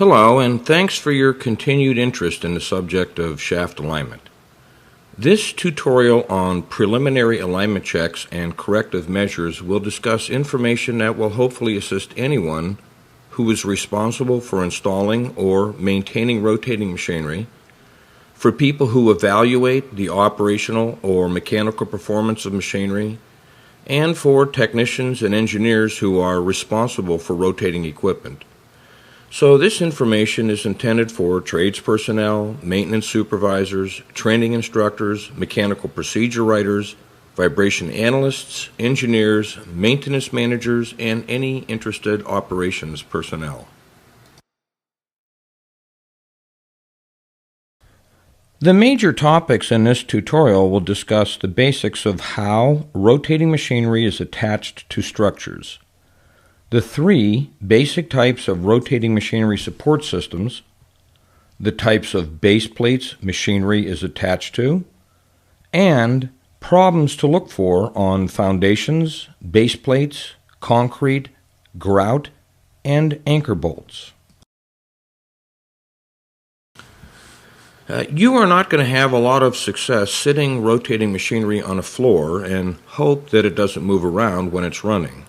Hello, and thanks for your continued interest in the subject of shaft alignment. This tutorial on preliminary alignment checks and corrective measures will discuss information that will hopefully assist anyone who is responsible for installing or maintaining rotating machinery, for people who evaluate the operational or mechanical performance of machinery, and for technicians and engineers who are responsible for rotating equipment. So this information is intended for trades personnel, maintenance supervisors, training instructors, mechanical procedure writers, vibration analysts, engineers, maintenance managers, and any interested operations personnel. The major topics in this tutorial will discuss the basics of how rotating machinery is attached to structures, the three basic types of rotating machinery support systems, the types of base plates machinery is attached to, and problems to look for on foundations, base plates, concrete, grout, and anchor bolts. You are not going to have a lot of success sitting rotating machinery on a floor and hope that it doesn't move around when it's running.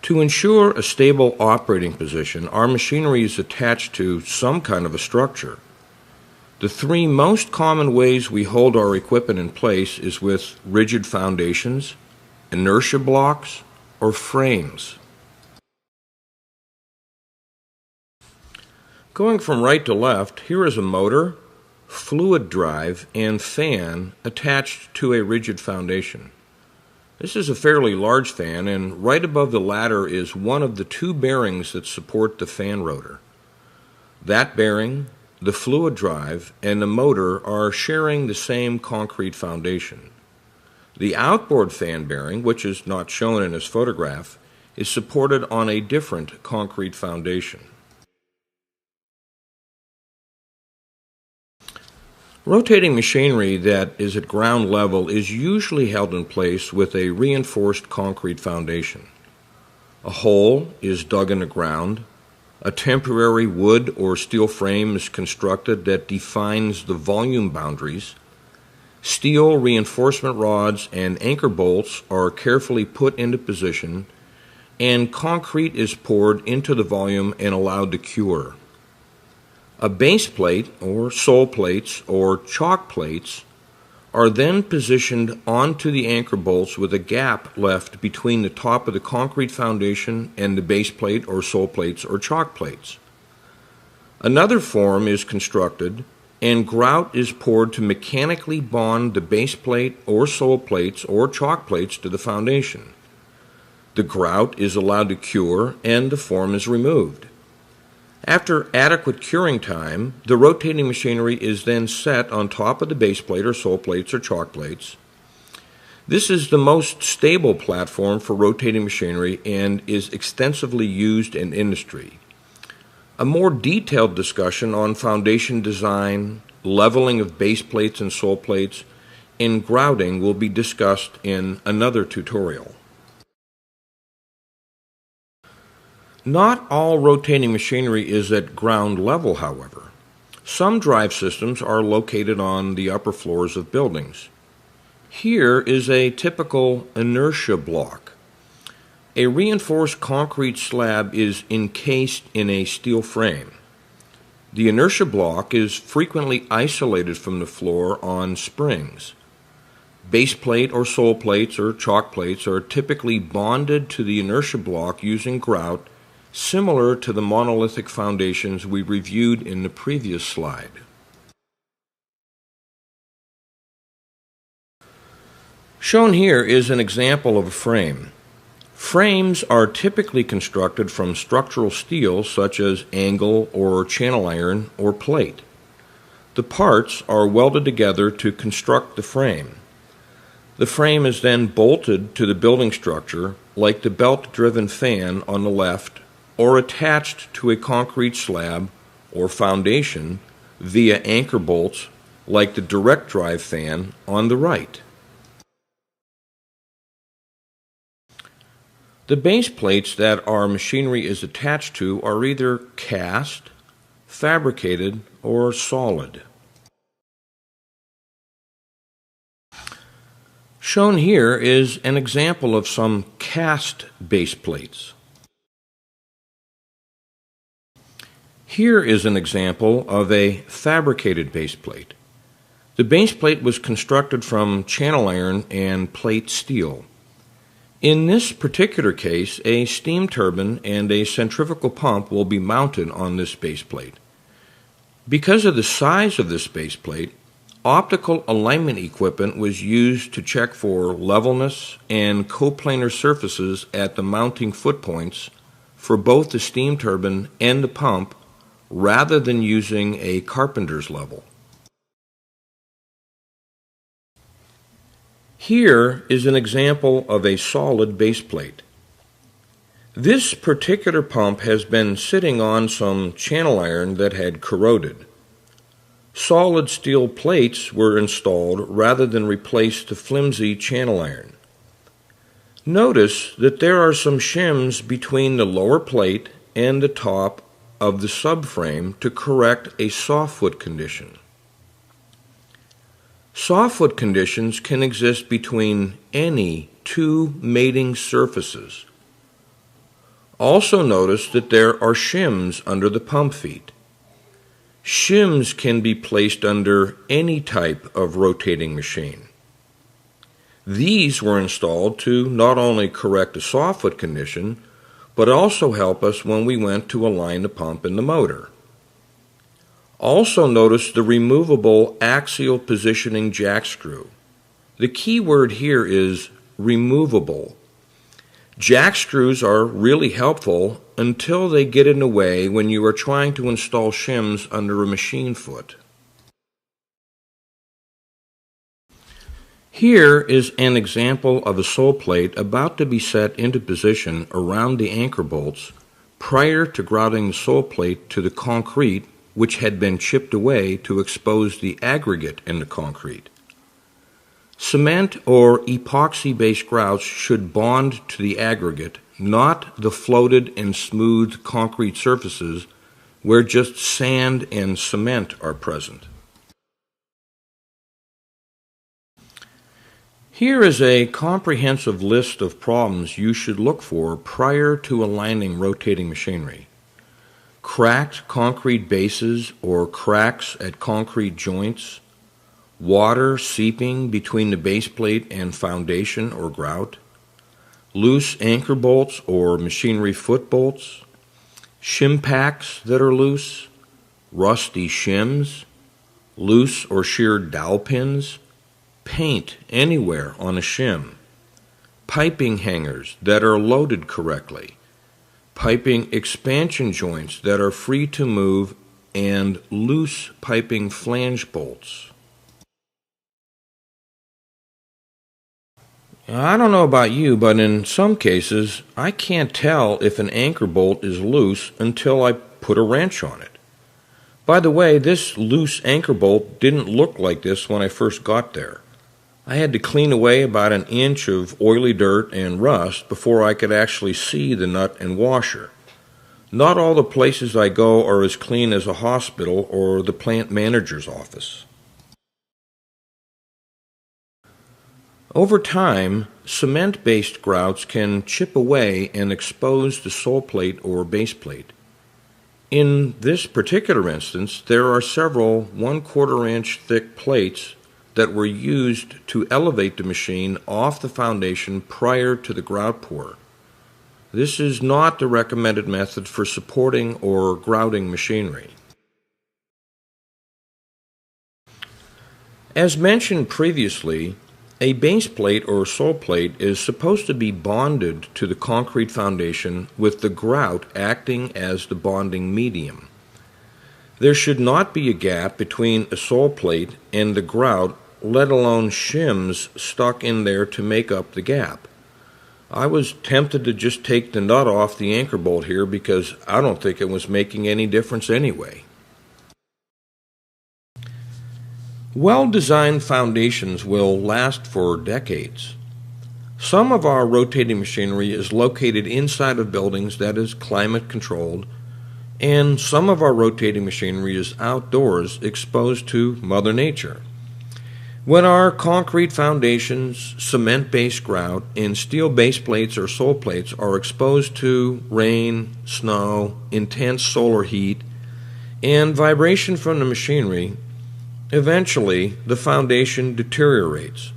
To ensure a stable operating position, our machinery is attached to some kind of a structure. The three most common ways we hold our equipment in place is with rigid foundations, inertia blocks, or frames. Going from right to left, here is a motor, fluid drive, and fan attached to a rigid foundation. This is a fairly large fan, and right above the ladder is one of the two bearings that support the fan rotor. That bearing, the fluid drive, and the motor are sharing the same concrete foundation. The outboard fan bearing, which is not shown in this photograph, is supported on a different concrete foundation. Rotating machinery that is at ground level is usually held in place with a reinforced concrete foundation. A hole is dug in the ground. A temporary wood or steel frame is constructed that defines the volume boundaries. Steel reinforcement rods and anchor bolts are carefully put into position, and concrete is poured into the volume and allowed to cure. A base plate, or sole plates, or chalk plates are then positioned onto the anchor bolts with a gap left between the top of the concrete foundation and the base plate or sole plates or chalk plates. Another form is constructed and grout is poured to mechanically bond the base plate or sole plates or chalk plates to the foundation. The grout is allowed to cure and the form is removed. After adequate curing time, the rotating machinery is then set on top of the base plate or sole plates or chalk plates. This is the most stable platform for rotating machinery and is extensively used in industry. A more detailed discussion on foundation design, leveling of base plates and sole plates, and grouting will be discussed in another tutorial. Not all rotating machinery is at ground level, however. Some drive systems are located on the upper floors of buildings. Here is a typical inertia block. A reinforced concrete slab is encased in a steel frame. The inertia block is frequently isolated from the floor on springs. Base plate or sole plates or chalk plates are typically bonded to the inertia block using grout, similar to the monolithic foundations we reviewed in the previous slide. Shown here is an example of a frame. Frames are typically constructed from structural steel such as angle or channel iron or plate. The parts are welded together to construct the frame. The frame is then bolted to the building structure like the belt-driven fan on the left, or attached to a concrete slab or foundation via anchor bolts like the direct drive fan on the right. The base plates that our machinery is attached to are either cast, fabricated, or solid. Shown here is an example of some cast base plates. Here is an example of a fabricated base plate. The base plate was constructed from channel iron and plate steel. In this particular case, a steam turbine and a centrifugal pump will be mounted on this base plate. Because of the size of this base plate, optical alignment equipment was used to check for levelness and coplanar surfaces at the mounting foot points for both the steam turbine and the pump, rather than using a carpenter's level. Here is an example of a solid base plate. This particular pump has been sitting on some channel iron that had corroded. Solid steel plates were installed rather than replace the flimsy channel iron. Notice that there are some shims between the lower plate and the top of the subframe to correct a softfoot condition. Softfoot conditions can exist between any two mating surfaces. Also notice that there are shims under the pump feet. Shims can be placed under any type of rotating machine. These were installed to not only correct a softfoot condition, but also help us when we went to align the pump and the motor. Also notice the removable axial positioning jack screw. The key word here is removable. Jack screws are really helpful until they get in the way when you are trying to install shims under a machine foot. Here is an example of a sole plate about to be set into position around the anchor bolts prior to grouting the sole plate to the concrete, which had been chipped away to expose the aggregate in the concrete. Cement or epoxy-based grouts should bond to the aggregate, not the floated and smooth concrete surfaces where just sand and cement are present. Here is a comprehensive list of problems you should look for prior to aligning rotating machinery. Cracked concrete bases or cracks at concrete joints, water seeping between the base plate and foundation or grout, loose anchor bolts or machinery foot bolts, shim packs that are loose, rusty shims, loose or sheared dowel pins, paint anywhere on a shim, piping hangers that are loaded correctly, piping expansion joints that are free to move, and loose piping flange bolts. I don't know about you, but in some cases, I can't tell if an anchor bolt is loose until I put a wrench on it. By the way, this loose anchor bolt didn't look like this when I first got there. I had to clean away about an inch of oily dirt and rust before I could actually see the nut and washer. Not all the places I go are as clean as a hospital or the plant manager's office. Over time, cement-based grouts can chip away and expose the sole plate or base plate. In this particular instance, there are several 1/4 inch thick plates that were used to elevate the machine off the foundation prior to the grout pour. This is not the recommended method for supporting or grouting machinery. As mentioned previously, a base plate or sole plate is supposed to be bonded to the concrete foundation with the grout acting as the bonding medium. There should not be a gap between a sole plate and the grout, let alone shims stuck in there to make up the gap. I was tempted to just take the nut off the anchor bolt here because I don't think it was making any difference anyway. Well-designed foundations will last for decades. Some of our rotating machinery is located inside of buildings that is climate controlled, and some of our rotating machinery is outdoors, exposed to Mother Nature. When our concrete foundations, cement-based grout, and steel base plates or sole plates are exposed to rain, snow, intense solar heat, and vibration from the machinery, eventually the foundation deteriorates.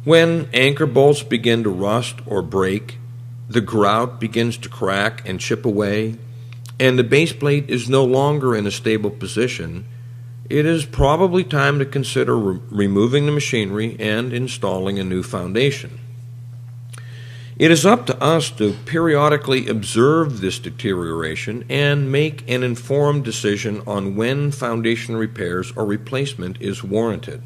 When anchor bolts begin to rust or break, the grout begins to crack and chip away, and the base plate is no longer in a stable position, it is probably time to consider removing the machinery and installing a new foundation. It is up to us to periodically observe this deterioration and make an informed decision on when foundation repairs or replacement is warranted.